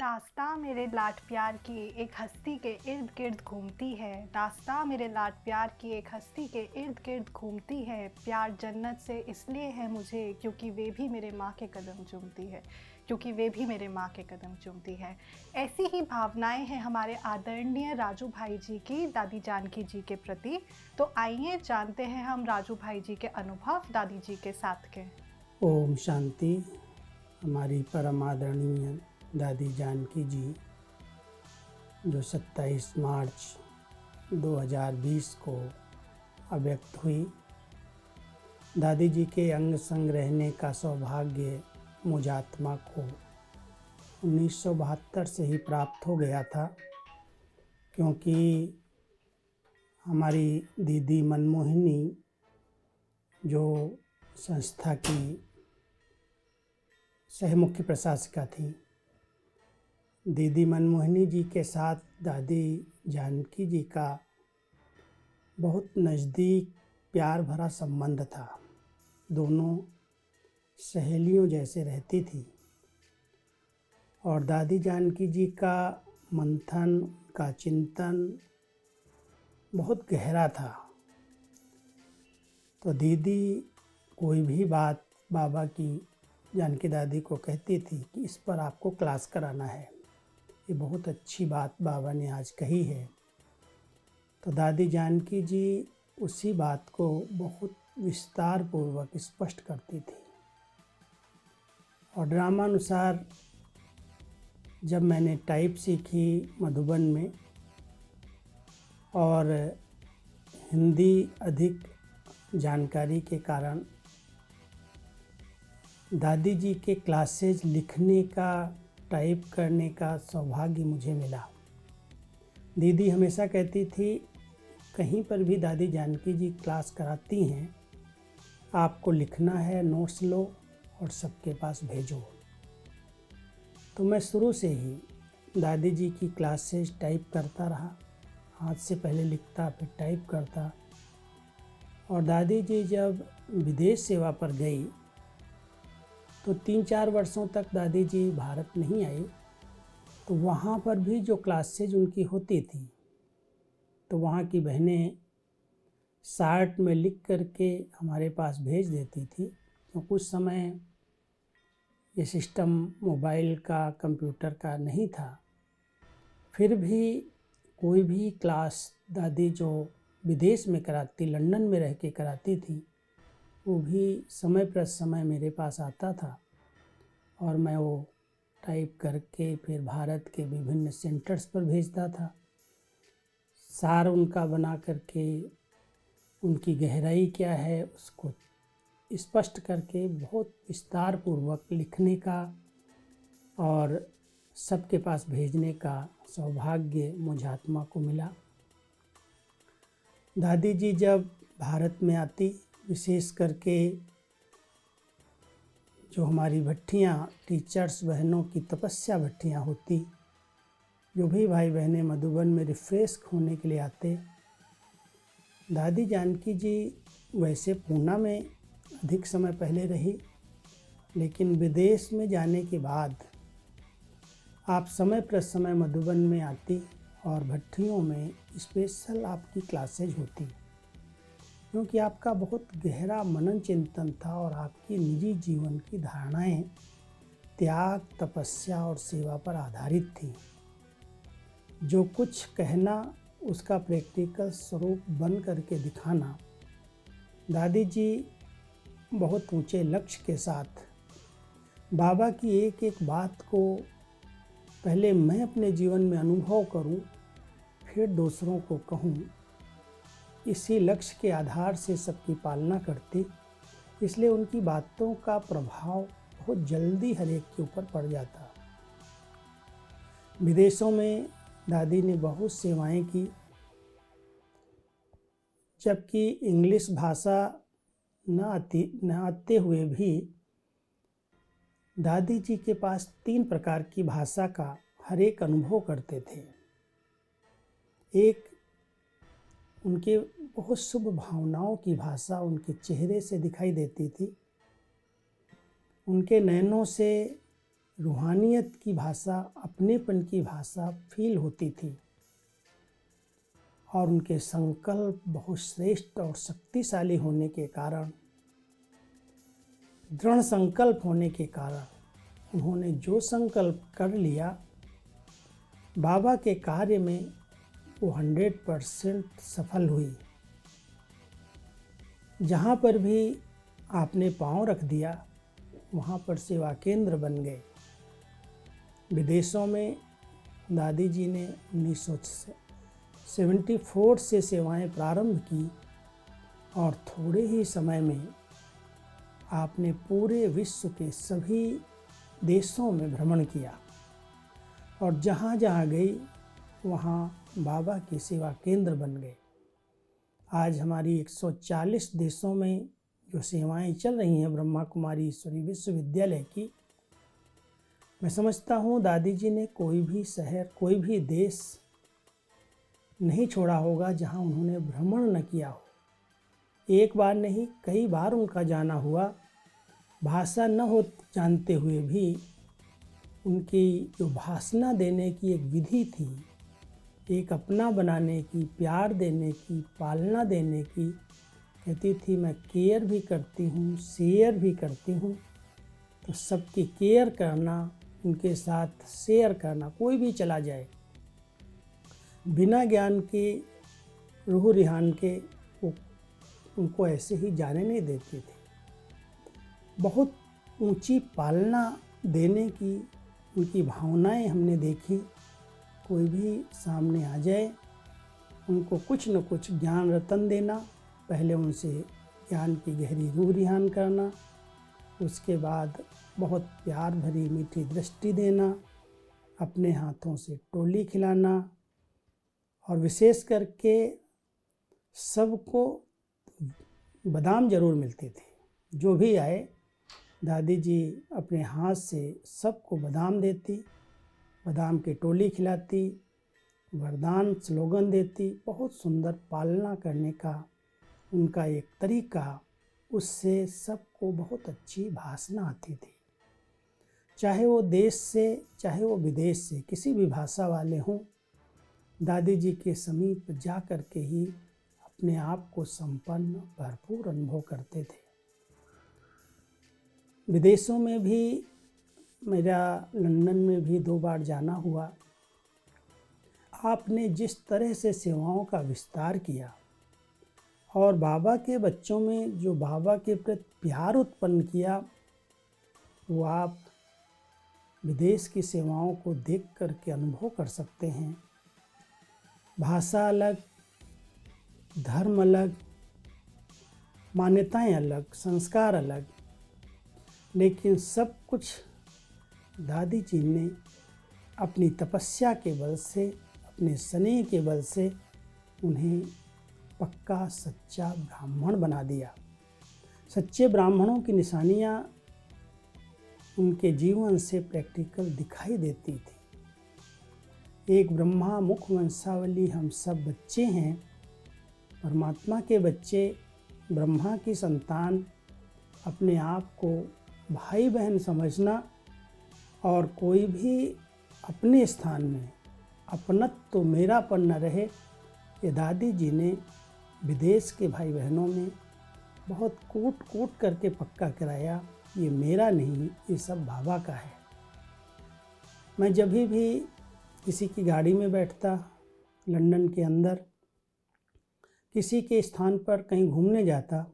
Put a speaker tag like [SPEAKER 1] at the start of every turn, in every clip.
[SPEAKER 1] दास्तां मेरे लाड प्यार की एक हस्ती के इर्द गिर्द घूमती है। दास्तां मेरे लाड प्यार की एक हस्ती के इर्द गिर्द घूमती है। प्यार जन्नत से इसलिए है मुझे क्योंकि वे भी मेरे माँ के कदम चूमती है, क्योंकि वे भी मेरे माँ के कदम चूमती है। ऐसी ही भावनाएं हैं हमारे आदरणीय राजू भाई जी की दादी जानकी जी के प्रति। तो आइए जानते हैं हम राजू भाई जी के अनुभव दादी जी के साथ के।
[SPEAKER 2] ओम शांति। हमारी परम आदरणीय दादी जानकी जी जो 27 मार्च 2020 को अव्यक्त हुई, दादी जी के अंग संग रहने का सौभाग्य मुझ आत्मा को 1972 से ही प्राप्त हो गया था, क्योंकि हमारी दीदी मनमोहिनी जो संस्था की सह मुख्य प्रशासिका थी, दीदी मनमोहिनी जी के साथ दादी जानकी जी का बहुत नज़दीक प्यार भरा संबंध था। दोनों सहेलियों जैसे रहती थी और दादी जानकी जी का मंथन का चिंतन बहुत गहरा था। तो दीदी कोई भी बात बाबा की जानकी दादी को कहती थी कि इस पर आपको क्लास कराना है, ये बहुत अच्छी बात बाबा ने आज कही है। तो दादी जानकी जी उसी बात को बहुत विस्तार पूर्वक स्पष्ट करती थी। और ड्रामानुसार जब मैंने टाइप सीखी मधुबन में और हिंदी अधिक जानकारी के कारण दादी जी के क्लासेज लिखने का, टाइप करने का सौभाग्य मुझे मिला। दीदी हमेशा कहती थी, कहीं पर भी दादी जानकी जी क्लास कराती हैं, आपको लिखना है, नोट्स लो और सबके पास भेजो। तो मैं शुरू से ही दादी जी की क्लासेज टाइप करता रहा। हाथ से पहले लिखता, फिर टाइप करता। और दादी जी जब विदेश सेवा पर गई तो 3-4 वर्षों तक दादी जी भारत नहीं आई। तो वहाँ पर भी जो क्लासेज उनकी होती थी, तो वहाँ की बहनें शार्ट में लिख करके हमारे पास भेज देती थी। तो कुछ समय ये सिस्टम मोबाइल का, कंप्यूटर का नहीं था। फिर भी कोई भी क्लास दादी जो विदेश में कराती, लंदन में रह के कराती थी, वो भी समय पर समय मेरे पास आता था और मैं वो टाइप करके फिर भारत के विभिन्न सेंटर्स पर भेजता था। सार उनका बना करके उनकी गहराई क्या है उसको स्पष्ट करके बहुत विस्तार पूर्वक लिखने का और सबके पास भेजने का सौभाग्य मुझ आत्मा को मिला। दादी जी जब भारत में आती, विशेष करके जो हमारी भट्टियाँ, टीचर्स बहनों की तपस्या भट्टियाँ होती, जो भी भाई बहनें मधुबन में रिफ्रेश होने के लिए आते, दादी जानकी जी वैसे पूना में अधिक समय पहले रही, लेकिन विदेश में जाने के बाद आप समय पर समय मधुबन में आती और भट्टियों में स्पेशल आपकी क्लासेज होती, क्योंकि आपका बहुत गहरा मनन चिंतन था और आपकी निजी जीवन की धारणाएं त्याग, तपस्या और सेवा पर आधारित थी। जो कुछ कहना उसका प्रैक्टिकल स्वरूप बन करके दिखाना। दादी जी बहुत ऊंचे लक्ष्य के साथ बाबा की एक एक बात को पहले मैं अपने जीवन में अनुभव करूं, फिर दूसरों को कहूं, इसी लक्ष्य के आधार से सबकी पालना करती। इसलिए उनकी बातों का प्रभाव बहुत जल्दी हर एक के ऊपर पड़ जाता। विदेशों में दादी ने बहुत सेवाएं की, जबकि इंग्लिश भाषा न आते हुए भी दादी जी के पास 3 प्रकार की भाषा का हर एक अनुभव करते थे। एक उनके बहुत शुभ भावनाओं की भाषा उनके चेहरे से दिखाई देती थी। उनके नयनों से रूहानियत की भाषा, अपनेपन की भाषा फील होती थी। और उनके संकल्प बहुत श्रेष्ठ और शक्तिशाली होने के कारण, दृढ़ संकल्प होने के कारण उन्होंने जो संकल्प कर लिया, बाबा के कार्य में वो 100% सफल हुई। जहाँ पर भी आपने पांव रख दिया वहाँ पर सेवा केंद्र बन गए। विदेशों में दादी जी ने 1974 से सेवाएं प्रारंभ की और थोड़े ही समय में आपने पूरे विश्व के सभी देशों में भ्रमण किया और जहाँ जहाँ गई वहाँ बाबा की सेवा केंद्र बन गए। आज हमारी 140 देशों में जो सेवाएं चल रही हैं ब्रह्मा कुमारी ईश्वरी विश्वविद्यालय की, मैं समझता हूँ दादी जी ने कोई भी शहर, कोई भी देश नहीं छोड़ा होगा जहाँ उन्होंने भ्रमण न किया हो। एक बार नहीं, कई बार उनका जाना हुआ। भाषा न हो जानते हुए भी उनकी जो भाषण देने की एक विधि थी, एक अपना बनाने की, प्यार देने की, पालना देने की, कहती थी मैं केयर भी करती हूँ, शेयर भी करती हूँ। तो सबकी केयर करना, उनके साथ शेयर करना, कोई भी चला जाए बिना ज्ञान के, रूह रिहान के, वो उनको ऐसे ही जाने नहीं देते थे। बहुत ऊंची पालना देने की उनकी भावनाएं हमने देखी। कोई भी सामने आ जाए उनको कुछ न कुछ ज्ञान रतन देना, पहले उनसे ज्ञान की गहरी रूह रिहान करना, उसके बाद बहुत प्यार भरी मीठी दृष्टि देना, अपने हाथों से टोली खिलाना और विशेष करके सबको बादाम जरूर मिलते थे। जो भी आए दादी जी अपने हाथ से सबको बादाम देती, बादाम की टोली खिलाती, वरदान स्लोगन देती। बहुत सुंदर पालना करने का उनका एक तरीका, उससे सबको बहुत अच्छी भाषण आती थी। चाहे वो देश से, चाहे वो विदेश से, किसी भी भाषा वाले हों, दादी जी के समीप जा कर के ही अपने आप को संपन्न, भरपूर अनुभव करते थे। विदेशों में भी मेरा लंदन में भी 2 बार जाना हुआ। आपने जिस तरह से सेवाओं का विस्तार किया और बाबा के बच्चों में जो बाबा के प्रति प्यार उत्पन्न किया, वो आप विदेश की सेवाओं को देख कर के अनुभव कर सकते हैं। भाषा अलग, धर्म अलग, मान्यताएं अलग, संस्कार अलग, लेकिन सब कुछ दादी जी ने अपनी तपस्या के बल से, अपने स्नेह के बल से उन्हें पक्का सच्चा ब्राह्मण बना दिया। सच्चे ब्राह्मणों की निशानियाँ उनके जीवन से प्रैक्टिकल दिखाई देती थी। एक ब्रह्मा मुख वंशावली हम सब बच्चे हैं, परमात्मा के बच्चे, ब्रह्मा की संतान। अपने आप को भाई बहन समझना और कोई भी अपने स्थान में अपनत्व तो मेरापन न रहे, ये दादी जी ने विदेश के भाई बहनों में बहुत कूट कूट करके पक्का कराया, ये मेरा नहीं, ये सब बाबा का है। मैं जब भी किसी की गाड़ी में बैठता, लंदन के अंदर किसी के स्थान पर कहीं घूमने जाता,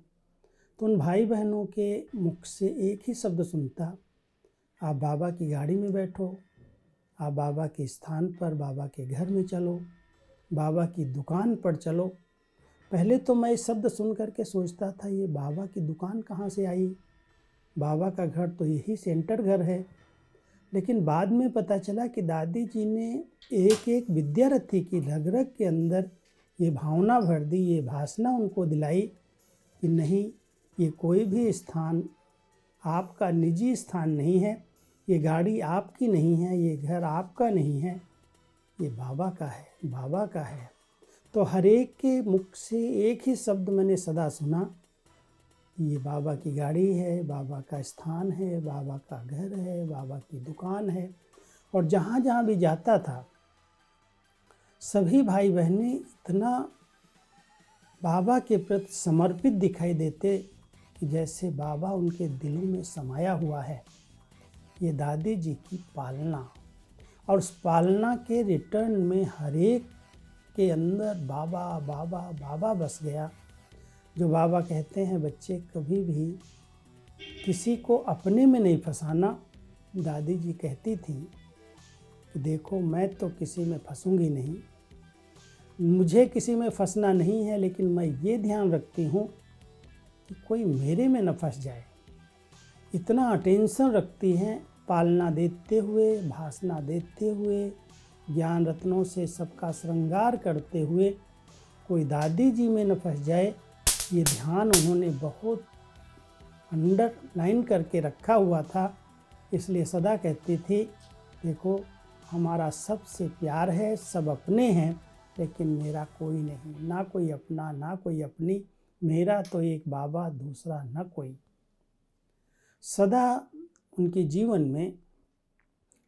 [SPEAKER 2] तो उन भाई बहनों के मुख से एक ही शब्द सुनता, आप बाबा की गाड़ी में बैठो, आप बाबा के स्थान पर, बाबा के घर में चलो, बाबा की दुकान पर चलो। पहले तो मैं इस शब्द सुन करके सोचता था ये बाबा की दुकान कहाँ से आई, बाबा का घर तो यही सेंटर घर है। लेकिन बाद में पता चला कि दादी जी ने एक एक विद्यार्थी की रग रग के अंदर ये भावना भर दी, ये भाषणा उनको दिलाई कि नहीं, ये कोई भी स्थान आपका निजी स्थान नहीं है, ये गाड़ी आपकी नहीं है, ये घर आपका नहीं है, ये बाबा का है, बाबा का है। तो हर एक के मुख से एक ही शब्द मैंने सदा सुना, ये बाबा की गाड़ी है, बाबा का स्थान है, बाबा का घर है, बाबा की दुकान है। और जहाँ जहाँ भी जाता था सभी भाई बहनें इतना बाबा के प्रति समर्पित दिखाई देते कि जैसे बाबा उनके दिलों में समाया हुआ है। ये दादी जी की पालना, और उस पालना के रिटर्न में हर एक के अंदर बाबा बाबा बाबा बस गया। जो बाबा कहते हैं बच्चे कभी भी किसी को अपने में नहीं फंसाना। दादी जी कहती थी कि देखो मैं तो किसी में फंसूंगी नहीं, मुझे किसी में फंसना नहीं है, लेकिन मैं ये ध्यान रखती हूँ कि कोई मेरे में न फंस जाए। इतना अटेंशन रखती हैं, पालना देते हुए, भाषणा देते हुए, ज्ञान रत्नों से सबका श्रृंगार करते हुए कोई दादी जी में न फंस जाए, ये ध्यान उन्होंने बहुत अंडरलाइन करके रखा हुआ था। इसलिए सदा कहती थी देखो हमारा सबसे प्यार है, सब अपने हैं, लेकिन मेरा कोई नहीं, ना कोई अपना ना कोई अपनी, मेरा तो एक बाबा दूसरा न कोई। सदा उनके जीवन में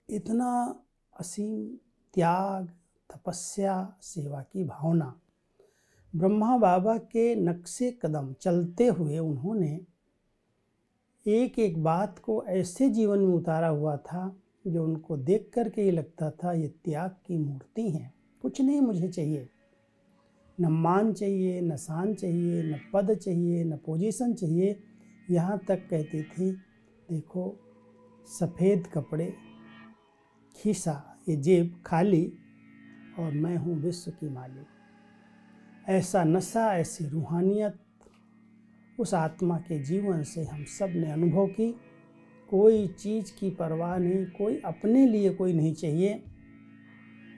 [SPEAKER 2] इतना असीम त्याग, तपस्या, सेवा की भावना। ब्रह्मा बाबा के नक्शे कदम चलते हुए उन्होंने एक एक बात को ऐसे जीवन में उतारा हुआ था जो उनको देख कर के ये लगता था ये त्याग की मूर्ति हैं। कुछ नहीं मुझे चाहिए, न मान चाहिए, न शान चाहिए, न पद चाहिए, न पोजीशन चाहिए। यहाँ तक कहती थी देखो सफ़ेद कपड़े, खीसा, ये जेब खाली, और मैं हूँ विश्व की मालिक। ऐसा नशा, ऐसी रूहानियत उस आत्मा के जीवन से हम सब ने अनुभव की। कोई चीज़ की परवाह नहीं, कोई अपने लिए कोई नहीं चाहिए।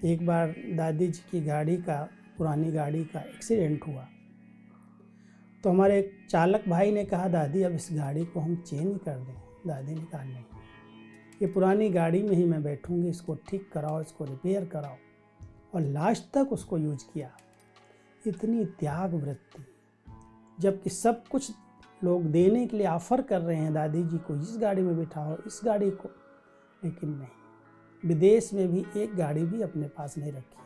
[SPEAKER 2] एक बार दादी जी की गाड़ी का, पुरानी गाड़ी का एक्सीडेंट हुआ, तो हमारे एक चालक भाई ने कहा दादी अब इस गाड़ी को हम चेंज कर दें। दादी ने कहा नहीं, ये पुरानी गाड़ी में ही मैं बैठूंगी, इसको ठीक कराओ, इसको रिपेयर कराओ, और लास्ट तक उसको यूज किया। इतनी त्याग वृत्ति, जबकि सब कुछ लोग देने के लिए ऑफर कर रहे हैं दादी जी को, इस गाड़ी में बिठाओ, इस गाड़ी को, लेकिन नहीं। विदेश में भी एक गाड़ी भी अपने पास नहीं रखी।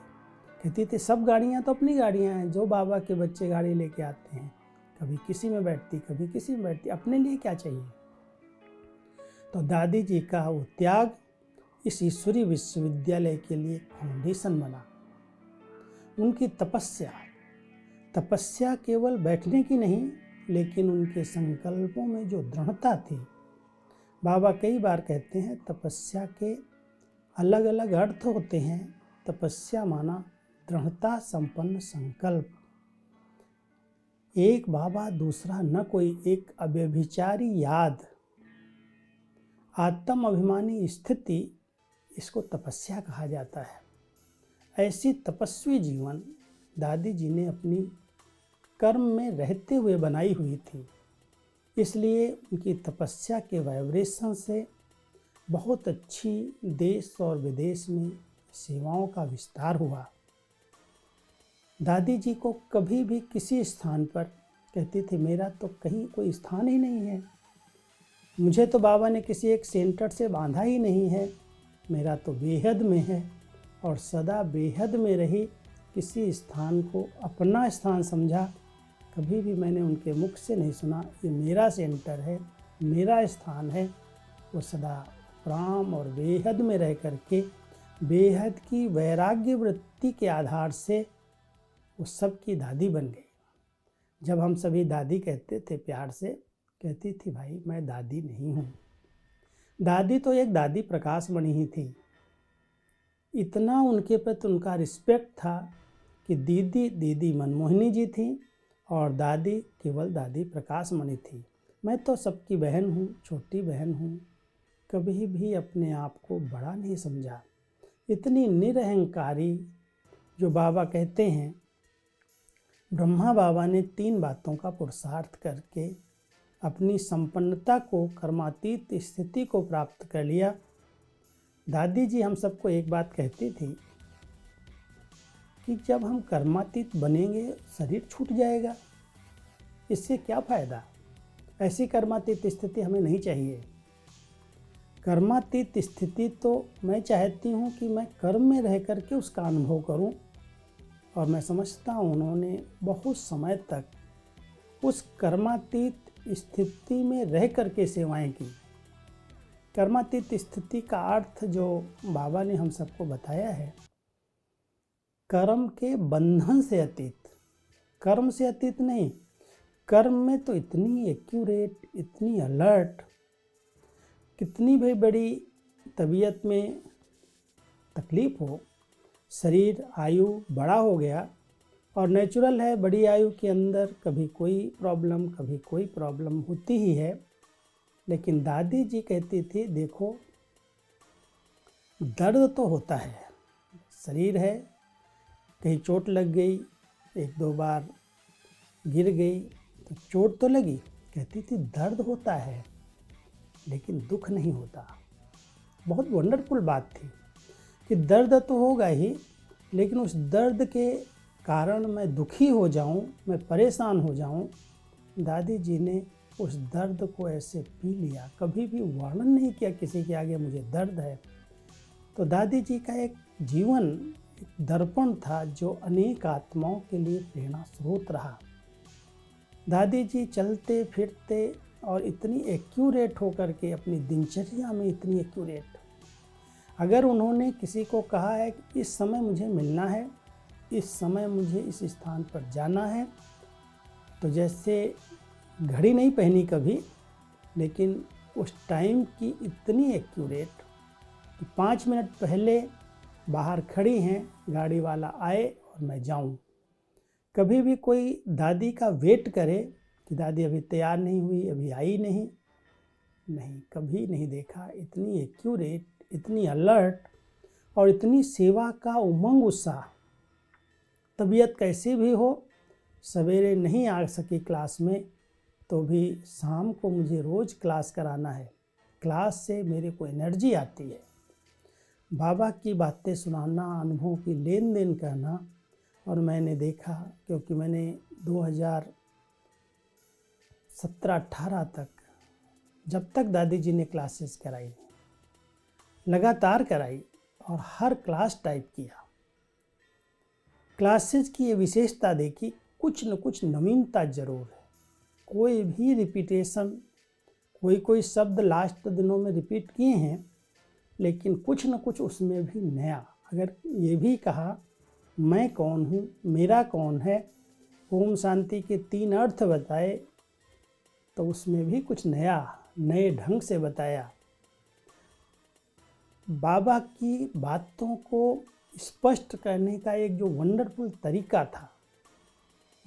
[SPEAKER 2] कहती थी सब गाड़ियाँ तो अपनी गाड़ियाँ हैं, जो बाबा के बच्चे गाड़ी लेके आते हैं, कभी किसी में बैठती, कभी किसी में बैठती, अपने लिए क्या चाहिए। तो दादी जी का वो त्याग इस ईश्वरीय विश्वविद्यालय के लिए फाउंडेशन बना। उनकी तपस्या केवल बैठने की नहीं, लेकिन उनके संकल्पों में जो दृढ़ता थी। बाबा कई बार कहते हैं तपस्या के अलग अलग अर्थ होते हैं। तपस्या माना दृढ़ता संपन्न संकल्प। एक बाबा दूसरा न कोई, एक अव्यभिचारी याद, आत्म अभिमानी स्थिति, इसको तपस्या कहा जाता है। ऐसी तपस्वी जीवन दादी जी ने अपनी कर्म में रहते हुए बनाई हुई थी। इसलिए उनकी तपस्या के वाइब्रेशन से बहुत अच्छी देश और विदेश में सेवाओं का विस्तार हुआ। दादी जी को कभी भी किसी स्थान पर कहती थी मेरा तो कहीं कोई स्थान ही नहीं है, मुझे तो बाबा ने किसी एक सेंटर से बांधा ही नहीं है, मेरा तो बेहद में है। और सदा बेहद में रही, किसी स्थान को अपना स्थान समझा। कभी भी मैंने उनके मुख से नहीं सुना ये मेरा सेंटर है, मेरा स्थान है। वो सदा प्राम और बेहद में रह करके बेहद की वैराग्य वृत्ति के आधार से वो सबकी दादी बन गई। जब हम सभी दादी कहते थे प्यार से, कहती थी भाई मैं दादी नहीं हूँ। दादी तो एक दादी प्रकाश मणि ही थी। इतना उनके प्रति उनका रिस्पेक्ट था कि दीदी मनमोहिनी जी थी और दादी केवल दादी प्रकाश मणि थी। मैं तो सबकी बहन हूँ, छोटी बहन हूँ। कभी भी अपने आप को बड़ा नहीं समझा। इतनी निरहंकारी, जो बाबा कहते हैं ब्रह्मा बाबा ने 3 बातों का पुरुषार्थ करके अपनी संपन्नता को, कर्मातीत स्थिति को प्राप्त कर लिया। दादी जी हम सबको एक बात कहती थी कि जब हम कर्मातीत बनेंगे शरीर छूट जाएगा, इससे क्या फ़ायदा। ऐसी कर्मातीत स्थिति हमें नहीं चाहिए। कर्मातीत स्थिति तो मैं चाहती हूँ कि मैं कर्म में रह कर के उसका अनुभव करूँ, और मैं समझता हूँ उन्होंने बहुत समय तक उस कर्मातीत स्थिति में रह कर के सेवाएं की। कर्मातीत स्थिति का अर्थ जो बाबा ने हम सबको बताया है, कर्म के बंधन से अतीत, कर्म से अतीत नहीं। कर्म में तो इतनी एक्यूरेट, इतनी अलर्ट, कितनी भी बड़ी तबीयत में तकलीफ़ हो, शरीर आयु बड़ा हो गया और नेचुरल है, बड़ी आयु के अंदर कभी कोई प्रॉब्लम होती ही है। लेकिन दादी जी कहती थी, देखो दर्द तो होता है, शरीर है, कहीं चोट लग गई, 1-2 बार गिर गई तो चोट तो लगी, कहती थी दर्द होता है लेकिन दुख नहीं होता। बहुत वंडरफुल बात थी कि दर्द तो होगा ही, लेकिन उस दर्द के कारण मैं दुखी हो जाऊं, मैं परेशान हो जाऊं। दादी जी ने उस दर्द को ऐसे पी लिया, कभी भी वर्णन नहीं किया किसी के आगे मुझे दर्द है। तो दादी जी का एक जीवन एक दर्पण था जो अनेक आत्माओं के लिए प्रेरणा स्रोत रहा। दादी जी चलते फिरते और इतनी एक्यूरेट होकर के अपनी दिनचर्या में इतनी एक्यूरेट, अगर उन्होंने किसी को कहा है कि इस समय मुझे मिलना है, इस समय मुझे इस स्थान पर जाना है, तो जैसे घड़ी नहीं पहनी कभी, लेकिन उस टाइम की इतनी एक्यूरेट कि 5 मिनट पहले बाहर खड़ी हैं, गाड़ी वाला आए और मैं जाऊं। कभी भी कोई दादी का वेट करे कि दादी अभी तैयार नहीं हुई, अभी आई नहीं, कभी नहीं देखा। इतनी एक्यूरेट, इतनी अलर्ट और इतनी सेवा का उमंग उत्साह। तबीयत कैसी भी हो, सवेरे नहीं आ सकी क्लास में तो भी शाम को मुझे रोज़ क्लास कराना है, क्लास से मेरे को एनर्जी आती है। बाबा की बातें सुनाना, अनुभव की लेन देन करना। और मैंने देखा, क्योंकि मैंने 2017-18 तक, जब तक दादी जी ने क्लासेस कराई, लगातार कराई और हर क्लास टाइप किया। क्लासेस की ये विशेषता देखी, कुछ न कुछ नवीनता जरूर है। कोई भी रिपीटेशन, कोई शब्द लास्ट दिनों में रिपीट किए हैं, लेकिन कुछ न कुछ उसमें भी नया। अगर ये भी कहा मैं कौन हूँ, मेरा कौन है, ओम शांति के 3 अर्थ बताए, तो उसमें भी कुछ नया, नए ढंग से बताया। बाबा की बातों को स्पष्ट करने का एक जो वंडरफुल तरीका था,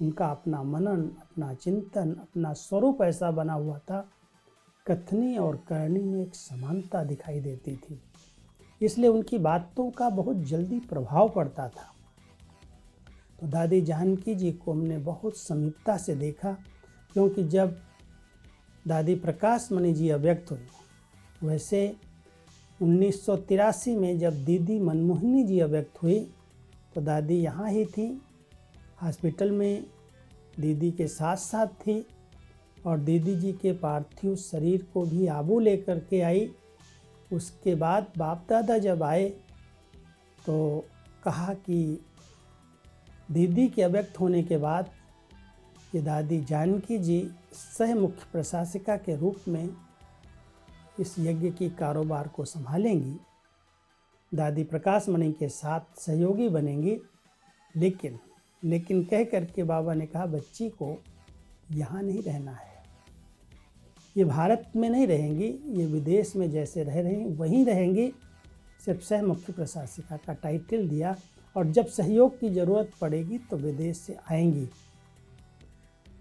[SPEAKER 2] उनका अपना मनन, अपना चिंतन, अपना स्वरूप ऐसा बना हुआ था, कथनी और करनी में एक समानता दिखाई देती थी। इसलिए उनकी बातों का बहुत जल्दी प्रभाव पड़ता था। तो दादी जानकी जी को हमने बहुत समीपता से देखा, क्योंकि जब दादी प्रकाश मणि जी अव्यक्त हुई, वैसे 1983 में जब दीदी मनमोहिनी जी अव्यक्त हुई तो दादी यहाँ ही थी, हॉस्पिटल में दीदी के साथ साथ थी। और दीदी जी के पार्थिव शरीर को भी आबू लेकर के आई। उसके बाद बाप दादा जब आए तो कहा कि दीदी के अव्यक्त होने के बाद ये दादी जानकी जी सह मुख्य प्रशासिका के रूप में इस यज्ञ की कारोबार को संभालेंगी, दादी प्रकाश मणि के साथ सहयोगी बनेंगी। लेकिन कह करके बाबा ने कहा, बच्ची को यहाँ नहीं रहना है, ये भारत में नहीं रहेंगी, ये विदेश में जैसे रह रही हैं वहीं रहेंगी। सिर्फ सह मुख्य प्रशासिका का टाइटल दिया, और जब सहयोग की ज़रूरत पड़ेगी तो विदेश से आएंगी।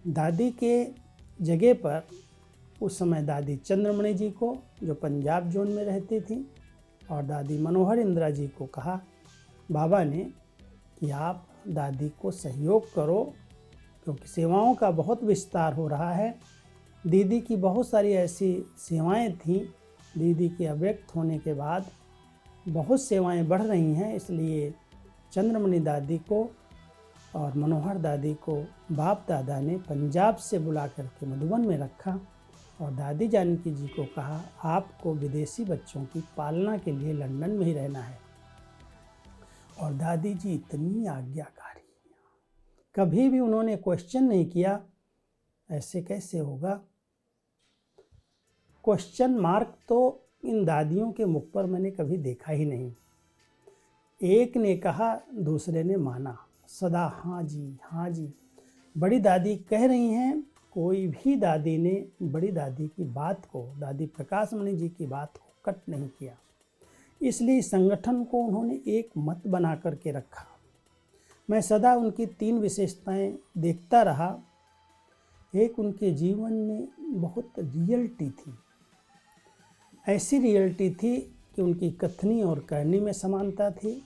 [SPEAKER 2] दादी के जगह पर उस समय दादी चंद्रमणि जी को, जो पंजाब जोन में रहती थी, और दादी मनोहर इंदिरा जी को कहा बाबा ने कि आप दादी को सहयोग करो, क्योंकि सेवाओं का बहुत विस्तार हो रहा है। दीदी की बहुत सारी ऐसी सेवाएं थीं, दीदी के अव्यक्त होने के बाद बहुत सेवाएं बढ़ रही हैं। इसलिए चंद्रमणि दादी को और मनोहर दादी को बाप दादा ने पंजाब से बुला करके मधुबन में रखा, और दादी जानकी जी को कहा, आपको विदेशी बच्चों की पालना के लिए लंदन में ही रहना है। और दादी जी इतनी आज्ञाकारी, कभी भी उन्होंने क्वेश्चन नहीं किया ऐसे कैसे होगा। क्वेश्चन मार्क तो इन दादियों के मुख पर मैंने कभी देखा ही नहीं। एक ने कहा, दूसरे ने माना, सदा हाँ जी हाँ जी। बड़ी दादी कह रही हैं, कोई भी दादी ने बड़ी दादी की बात को, दादी प्रकाश मणि जी की बात को कट नहीं किया। इसलिए इस संगठन को उन्होंने एक मत बना करके रखा। मैं सदा उनकी 3 विशेषताएं देखता रहा। एक, उनके जीवन में बहुत रियलिटी थी, ऐसी रियलिटी थी कि उनकी कथनी और करनी में समानता थी।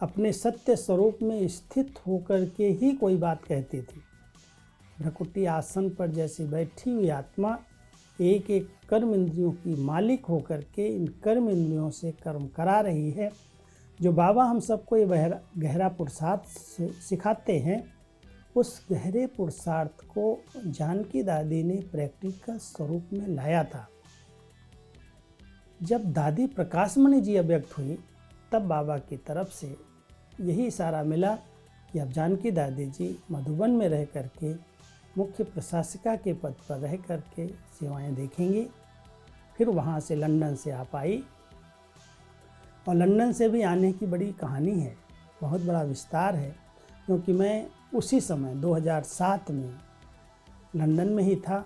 [SPEAKER 2] अपने सत्य स्वरूप में स्थित होकर के ही कोई बात कहती थी। भ्रकुटी आसन पर जैसे बैठी हुई आत्मा एक एक कर्म इंद्रियों की मालिक होकर के इन कर्म इंद्रियों से कर्म करा रही है। जो बाबा हम सबको ये गहरा पुरुषार्थ सिखाते हैं, उस गहरे पुरुषार्थ को जानकी दादी ने प्रैक्टिकल स्वरूप में लाया था। जब दादी प्रकाश मणि जी अव्यक्त हुई, तब बाबा की तरफ से यही इशारा मिला कि अब जानकी दादी जी मधुबन में रह करके मुख्य प्रशासिका के पद पर रह करके सेवाएं देखेंगी। फिर वहाँ से लंदन से आप आई, और लंदन से भी आने की बड़ी कहानी है, बहुत बड़ा विस्तार है, क्योंकि मैं उसी समय 2007 में लंदन में ही था।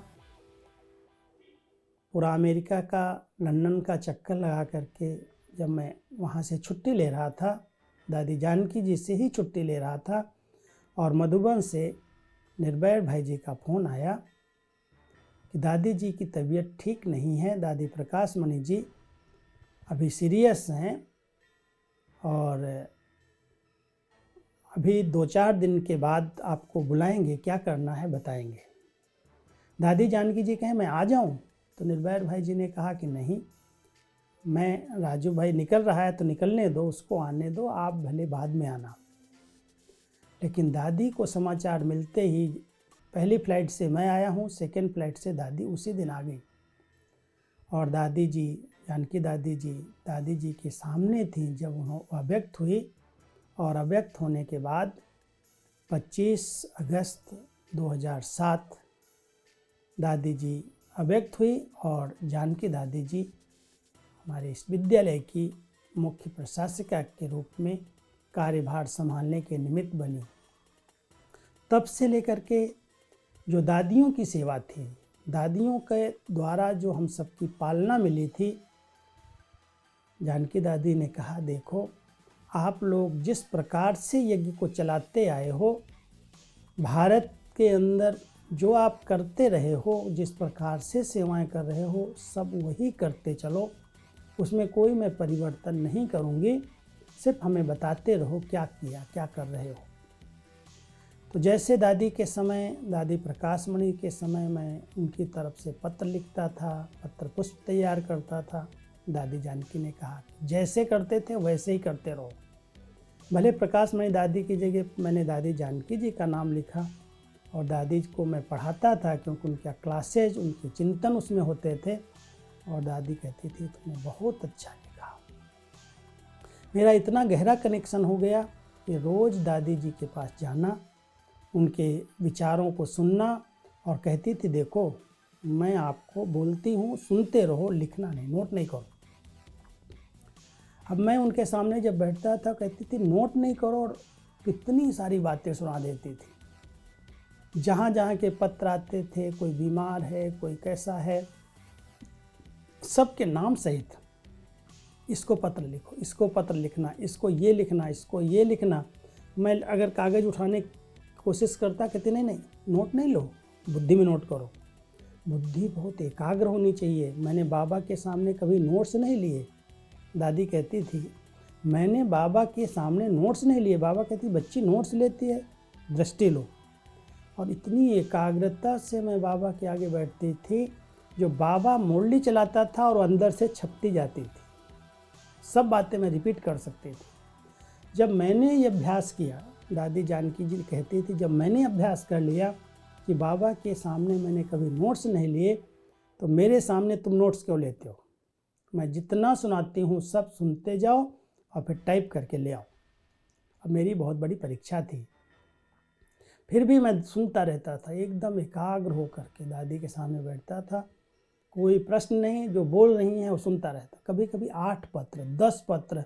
[SPEAKER 2] पूरा अमेरिका का, लंदन का चक्कर लगा करके जब मैं वहाँ से छुट्टी ले रहा था, दादी जानकी जी से ही छुट्टी ले रहा था, और मधुबन से निर्भय भाई जी का फ़ोन आया कि दादी जी की तबीयत ठीक नहीं है, दादी प्रकाश मणि जी अभी सीरियस हैं और अभी 2-4 दिन के बाद आपको बुलाएंगे, क्या करना है बताएंगे। दादी जानकी जी कहें मैं आ जाऊं, तो निर्भय भाई जी ने कहा कि नहीं, मैं, राजू भाई निकल रहा है तो निकलने दो, उसको आने दो, आप भले बाद में आना। लेकिन दादी को समाचार मिलते ही पहली फ़्लाइट से मैं आया हूँ, सेकेंड फ़्लाइट से दादी उसी दिन आ गई। और दादी जी, जानकी दादी जी के सामने थी जब उन्होंने अव्यक्त हुई। और अव्यक्त होने के बाद 25 अगस्त 2007 दादी जी अव्यक्त हुई, और जानकी दादी जी हमारे इस विद्यालय की मुख्य प्रशासिका के रूप में कार्यभार संभालने के निमित्त बनी। तब से लेकर के जो दादियों की सेवा थी, दादियों के द्वारा जो हम सबकी पालना मिली थी, जानकी दादी ने कहा, देखो आप लोग जिस प्रकार से यज्ञ को चलाते आए हो, भारत के अंदर जो आप करते रहे हो, जिस प्रकार से सेवाएं कर रहे हो, सब वही करते चलो, उसमें कोई मैं परिवर्तन नहीं करूँगी, सिर्फ हमें बताते रहो क्या किया, क्या कर रहे हो। तो जैसे दादी के समय, दादी प्रकाश मणि के समय मैं उनकी तरफ से पत्र लिखता था, पत्र पुष्प तैयार करता था, दादी जानकी ने कहा जैसे करते थे वैसे ही करते रहो। भले प्रकाश मणि दादी की जगह मैंने दादी जानकी जी का नाम लिखा, और दादी को मैं पढ़ाता था क्योंकि उनका क्लासेज, उनके चिंतन उसमें होते थे, और दादी कहती थी तुमने बहुत अच्छा लिखा। मेरा इतना गहरा कनेक्शन हो गया कि रोज़ दादी जी के पास जाना, उनके विचारों को सुनना, और कहती थी देखो मैं आपको बोलती हूँ, सुनते रहो, लिखना नहीं, नोट नहीं करो। अब मैं उनके सामने जब बैठता था कहती थी नोट नहीं करो, और कितनी सारी बातें सुना देती थी। जहाँ जहाँ के पत्र आते थे, कोई बीमार है, कोई कैसा है, सबके नाम सहित इसको पत्र लिखो, इसको पत्र लिखना, इसको ये लिखना, इसको ये लिखना। मैं अगर कागज़ उठाने की कोशिश करता, कहती नहीं नोट नहीं लो, बुद्धि में नोट करो। बुद्धि बहुत एकाग्र होनी चाहिए। मैंने बाबा के सामने कभी नोट्स नहीं लिए। दादी कहती थी मैंने बाबा के सामने नोट्स नहीं लिए। बाबा कहती बच्ची नोट्स लेती है, दृष्टि लो। और इतनी एकाग्रता से मैं बाबा के आगे बैठती थी, जो बाबा मुरली चलाता था और अंदर से छपती जाती थी, सब बातें मैं रिपीट कर सकती थी। जब मैंने ये अभ्यास किया, दादी जानकी जी कहती थी जब मैंने अभ्यास कर लिया कि बाबा के सामने मैंने कभी नोट्स नहीं लिए, तो मेरे सामने तुम नोट्स क्यों लेते हो? मैं जितना सुनाती हूँ सब सुनते जाओ और फिर टाइप करके ले आओ। अब मेरी बहुत बड़ी परीक्षा थी, फिर भी मैं सुनता रहता था, एकदम एकाग्र होकर के दादी के सामने बैठता था। कोई प्रश्न नहीं, जो बोल रही हैं वो सुनता रहता। कभी कभी 8 पत्र 10 पत्र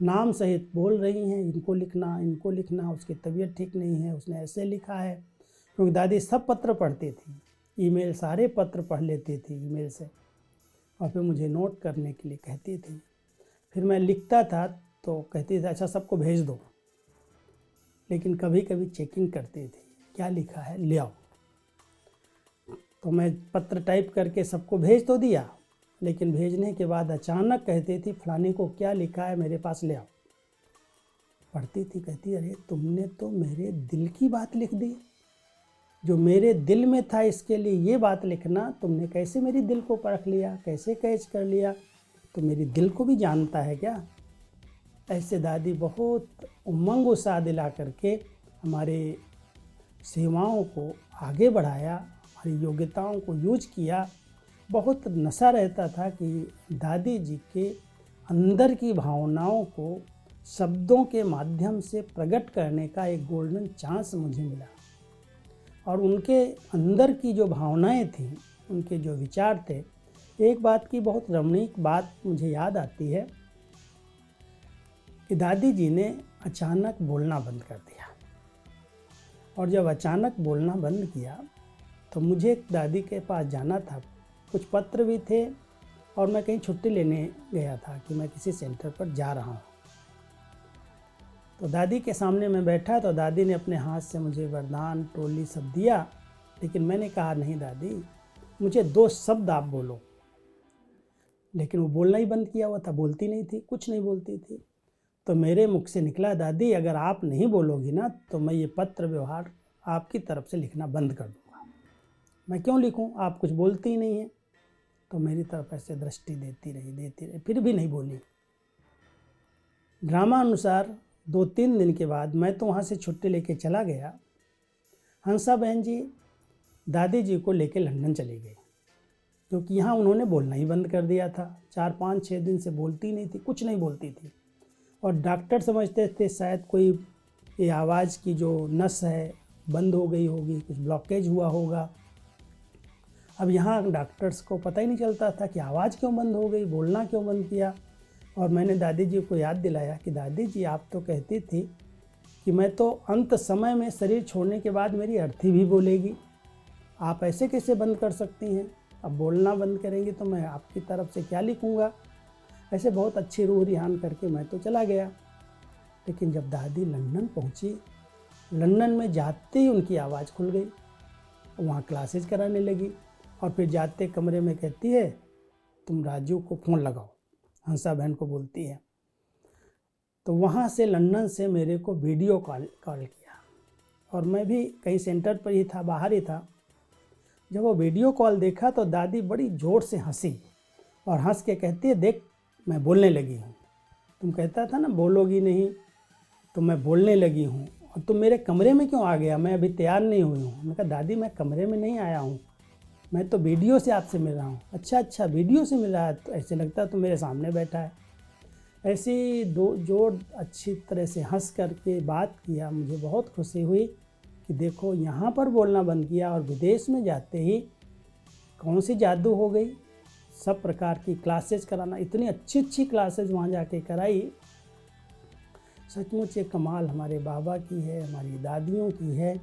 [SPEAKER 2] नाम सहित बोल रही हैं, इनको लिखना, उसकी तबीयत ठीक नहीं है, उसने ऐसे लिखा है। क्योंकि दादी सब पत्र पढ़ती थी, ईमेल सारे पत्र पढ़ लेती थी ईमेल से, और फिर मुझे नोट करने के लिए कहती थी। फिर मैं लिखता था तो कहती थी अच्छा सबको भेज दो, लेकिन कभी कभी चेकिंग करती थी, क्या लिखा है ले आओ। तो मैं पत्र टाइप करके सबको भेज तो दिया, लेकिन भेजने के बाद अचानक कहती थी फलाने को क्या लिखा है मेरे पास ले आओ। पढ़ती थी, कहती अरे तुमने तो मेरे दिल की बात लिख दी, जो मेरे दिल में था इसके लिए ये बात लिखना, तुमने कैसे मेरी दिल को परख लिया, कैसे कैच कर लिया, तो मेरी दिल को भी जानता है क्या? ऐसे दादी बहुत उमंग उत्साह दिला करके हमारे सेवाओं को आगे बढ़ाया, हमारी योग्यताओं को यूज किया। बहुत नशा रहता था कि दादी जी के अंदर की भावनाओं को शब्दों के माध्यम से प्रकट करने का एक गोल्डन चांस मुझे मिला। और उनके अंदर की जो भावनाएं थीं, उनके जो विचार थे, एक बात की बहुत रमणीक बात मुझे याद आती है कि दादी जी ने अचानक बोलना बंद कर दिया। और जब अचानक बोलना बंद किया तो मुझे दादी के पास जाना था, कुछ पत्र भी थे और मैं कहीं छुट्टी लेने गया था कि मैं किसी सेंटर पर जा रहा हूँ। तो दादी के सामने मैं बैठा तो दादी ने अपने हाथ से मुझे वरदान टोली सब दिया, लेकिन मैंने कहा नहीं दादी, मुझे 2 शब्द आप बोलो। लेकिन वो बोलना ही बंद किया हुआ था, बोलती नहीं थी, कुछ नहीं बोलती थी। तो मेरे मुख से निकला दादी अगर आप नहीं बोलोगी ना तो मैं ये पत्र व्यवहार आपकी तरफ से लिखना बंद कर दूँगा। मैं क्यों लिखूँ, आप कुछ बोलती ही नहीं है। तो मेरी तरफ ऐसे दृष्टि देती रही, फिर भी नहीं बोली। ड्रामा अनुसार 2-3 दिन के बाद मैं तो वहाँ से छुट्टी लेके चला गया। हंसा बहन जी दादी जी को लेके लंदन चली गई, क्योंकि यहाँ उन्होंने बोलना ही बंद कर दिया था। 4-5-6 दिन से बोलती नहीं थी, कुछ नहीं बोलती थी। और डॉक्टर समझते थे शायद कोई ये आवाज़ की जो नस है बंद हो गई होगी, कुछ ब्लॉकेज हुआ होगा। अब यहाँ डॉक्टर्स को पता ही नहीं चलता था कि आवाज़ क्यों बंद हो गई, बोलना क्यों बंद किया। और मैंने दादी जी को याद दिलाया कि दादी जी आप तो कहती थी कि मैं तो अंत समय में शरीर छोड़ने के बाद मेरी अर्थी भी बोलेगी, आप ऐसे कैसे बंद कर सकती हैं? अब बोलना बंद करेंगी तो मैं आपकी तरफ से क्या लिखूँगा। ऐसे बहुत अच्छी रूह रिहान करके मैं तो चला गया। लेकिन जब दादी लंदन पहुंची, लंदन में जाते ही उनकी आवाज़ खुल गई, वहाँ क्लासेज कराने लगी। और फिर जाते कमरे में कहती है तुम राजू को फ़ोन लगाओ, हंसा बहन को बोलती है। तो वहाँ से लंदन से मेरे को वीडियो कॉल किया, और मैं भी कहीं सेंटर पर ही था, बाहर ही था। जब वो वीडियो कॉल देखा तो दादी बड़ी ज़ोर से हंसी और हंस के कहती है देख मैं बोलने लगी हूँ, तुम कहता था ना बोलोगी नहीं, तो मैं बोलने लगी हूँ, और तुम मेरे कमरे में क्यों आ गया, मैं अभी तैयार नहीं हुई हूँ। मैंने कहा दादी मैं कमरे में नहीं आया हूँ, मैं तो वीडियो से आपसे मिल रहा हूँ। अच्छा वीडियो से मिला है, तो ऐसे लगता है तो मेरे सामने बैठा है। ऐसी 2 जोड़ अच्छी तरह से हंस करके बात किया। मुझे बहुत खुशी हुई कि देखो यहाँ पर बोलना बंद किया और विदेश में जाते ही कौन सी जादू हो गई। सब प्रकार की क्लासेज कराना, इतनी अच्छी क्लासेज वहाँ जाके कराई। सचमुच ये कमाल हमारे बाबा की है, हमारी दादियों की है।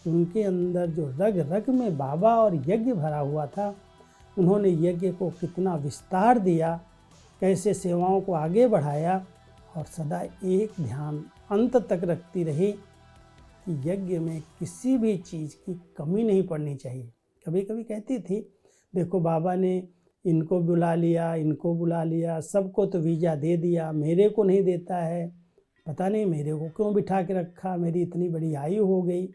[SPEAKER 2] उनके अंदर जो रग रग में बाबा और यज्ञ भरा हुआ था, उन्होंने यज्ञ को कितना विस्तार दिया, कैसे सेवाओं को आगे बढ़ाया, और सदा एक ध्यान अंत तक रखती रही कि यज्ञ में किसी भी चीज़ की कमी नहीं पड़नी चाहिए। कभी कभी कहती थी देखो बाबा ने इनको बुला लिया, इनको बुला लिया, सबको तो वीज़ा दे दिया, मेरे को नहीं देता है, पता नहीं मेरे को क्यों बिठा के रखा, मेरी इतनी बड़ी आयु हो गई।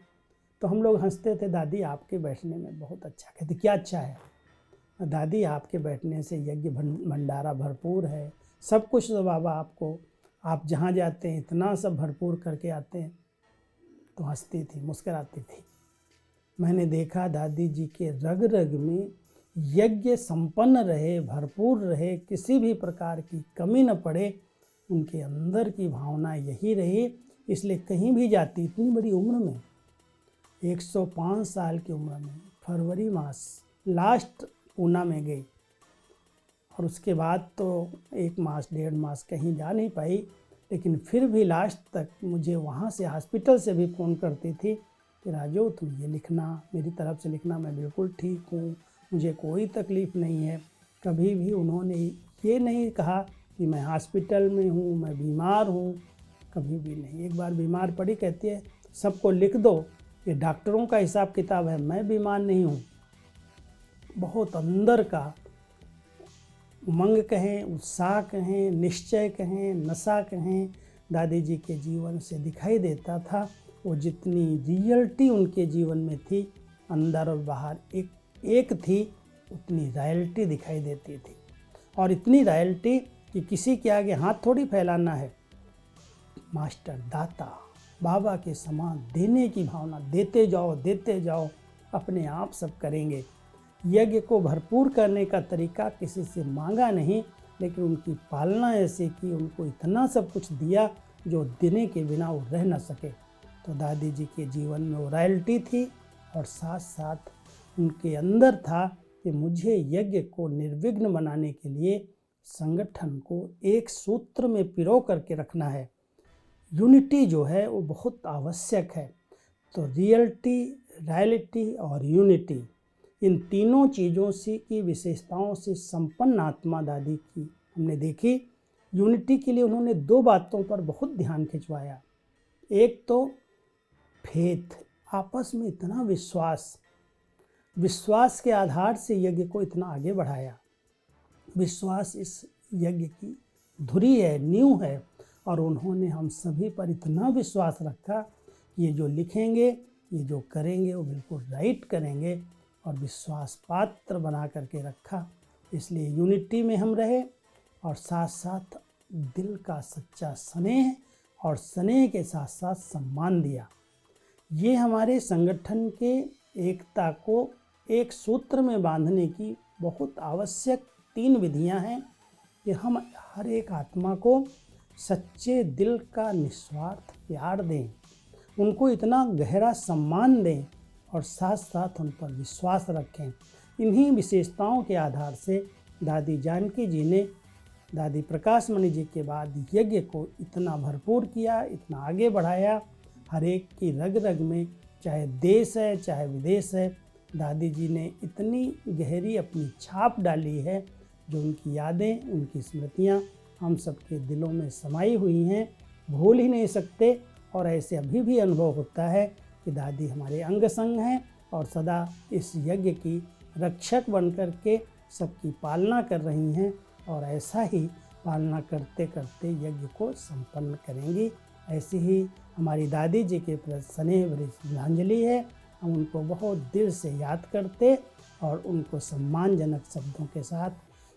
[SPEAKER 2] तो हम लोग हंसते थे, दादी आपके बैठने में बहुत अच्छा। कहते क्या अच्छा है? दादी आपके बैठने से यज्ञ भंडारा भरपूर है, सब कुछ तो बाबा आपको, आप जहाँ जाते हैं इतना सब भरपूर करके आते हैं। तो हंसती थी, मुस्कराती थी। मैंने देखा दादी जी के रग रग में यज्ञ संपन्न रहे, भरपूर रहे, किसी भी प्रकार की कमी न पड़े, उनके अंदर की भावना यही रही। इसलिए कहीं भी जाती, इतनी बड़ी उम्र में, 105 साल की उम्र में, फरवरी मास लास्ट पूना में गई, और उसके बाद तो 1 मास 1.5 मास कहीं जा नहीं पाई। लेकिन फिर भी लास्ट तक मुझे वहाँ से हॉस्पिटल से भी फ़ोन करती थी कि राजू तुम ये लिखना, मेरी तरफ से लिखना, मैं बिल्कुल ठीक हूँ, मुझे कोई तकलीफ़ नहीं है। कभी भी उन्होंने ये नहीं कहा कि मैं हॉस्पिटल में हूँ, मैं बीमार हूँ, कभी भी नहीं। एक बार बीमार पड़ी, कहती है सबको लिख दो, ये डॉक्टरों का हिसाब किताब है, मैं बीमार नहीं हूँ। बहुत अंदर का उमंग कहें, उत्साह कहें, निश्चय कहें, नशा कहें, दादी जी के जीवन से दिखाई देता था। वो जितनी रियलिटी उनके जीवन में थी, अंदर और बाहर एक थी, उतनी रॉयल्टी दिखाई देती थी। और इतनी रॉयल्टी कि किसी के आगे हाथ थोड़ी फैलाना है, मास्टर दाता बाबा के समान देने की भावना, देते जाओ, अपने आप सब करेंगे। यज्ञ को भरपूर करने का तरीका किसी से मांगा नहीं, लेकिन उनकी पालना ऐसे की, उनको इतना सब कुछ दिया जो देने के बिना वो रह न सके। तो दादी जी के जीवन में वो रॉयल्टी थी, और साथ साथ उनके अंदर था कि मुझे यज्ञ को निर्विघ्न बनाने के लिए संगठन को एक सूत्र में पिरो करके रखना है। यूनिटी जो है वो बहुत आवश्यक है। तो रॉयल्टी और यूनिटी, इन तीनों चीज़ों से की विशेषताओं से संपन्न आत्मा दादी की हमने देखी। यूनिटी के लिए उन्होंने 2 बातों पर बहुत ध्यान खिंचवाया। एक तो फेथ, आपस में इतना विश्वास के आधार से यज्ञ को इतना आगे बढ़ाया। विश्वास इस यज्ञ की धुरी है, नींव है, और उन्होंने हम सभी पर इतना विश्वास रखा कि ये जो लिखेंगे, ये जो करेंगे वो बिल्कुल राइट करेंगे, और विश्वास पात्र बना करके रखा। इसलिए यूनिटी में हम रहे, और साथ साथ दिल का सच्चा स्नेह, और स्नेह के साथ साथ सम्मान दिया। ये हमारे संगठन के एकता को एक सूत्र में बांधने की बहुत आवश्यक 3 विधियां हैं कि हम हर एक आत्मा को सच्चे दिल का निस्वार्थ प्यार दें, उनको इतना गहरा सम्मान दें, और साथ साथ उन पर विश्वास रखें। इन्हीं विशेषताओं के आधार से दादी जानकी जी ने दादी प्रकाश मणि जी के बाद यज्ञ को इतना भरपूर किया, इतना आगे बढ़ाया। हर एक की रग रग में, चाहे देश है चाहे विदेश है, दादी जी ने इतनी गहरी अपनी छाप डाली है, जो उनकी यादें, उनकी स्मृतियाँ हम सबके दिलों में समाई हुई हैं, भूल ही नहीं सकते। और ऐसे अभी भी अनुभव होता है कि दादी हमारे अंग संग हैं, और सदा इस यज्ञ की रक्षक बनकर के सबकी पालना कर रही हैं, और ऐसा ही पालना करते करते यज्ञ को संपन्न करेंगी। ऐसी ही हमारी दादी जी के प्रति स्नेह भरी श्रद्धांजलि है। हम उनको बहुत दिल से याद करते, और उनको सम्मानजनक शब्दों के साथ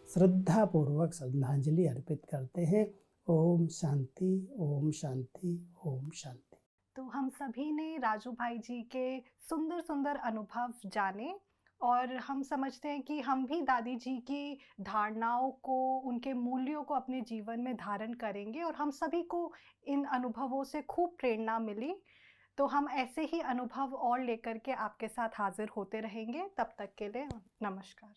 [SPEAKER 2] श्रद्धापूर्वक श्रद्धांजलि अर्पित करते हैं। ओम शांति, ओम शांति, ओम शांति।
[SPEAKER 1] तो हम सभी ने राजू भाई जी के सुंदर सुंदर अनुभव जाने, और हम समझते हैं कि हम भी दादी जी की धारणाओं को, उनके मूल्यों को अपने जीवन में धारण करेंगे, और हम सभी को इन अनुभवों से खूब प्रेरणा मिली। तो हम ऐसे ही अनुभव और लेकर के आपके साथ हाजिर होते रहेंगे। तब तक के लिए नमस्कार।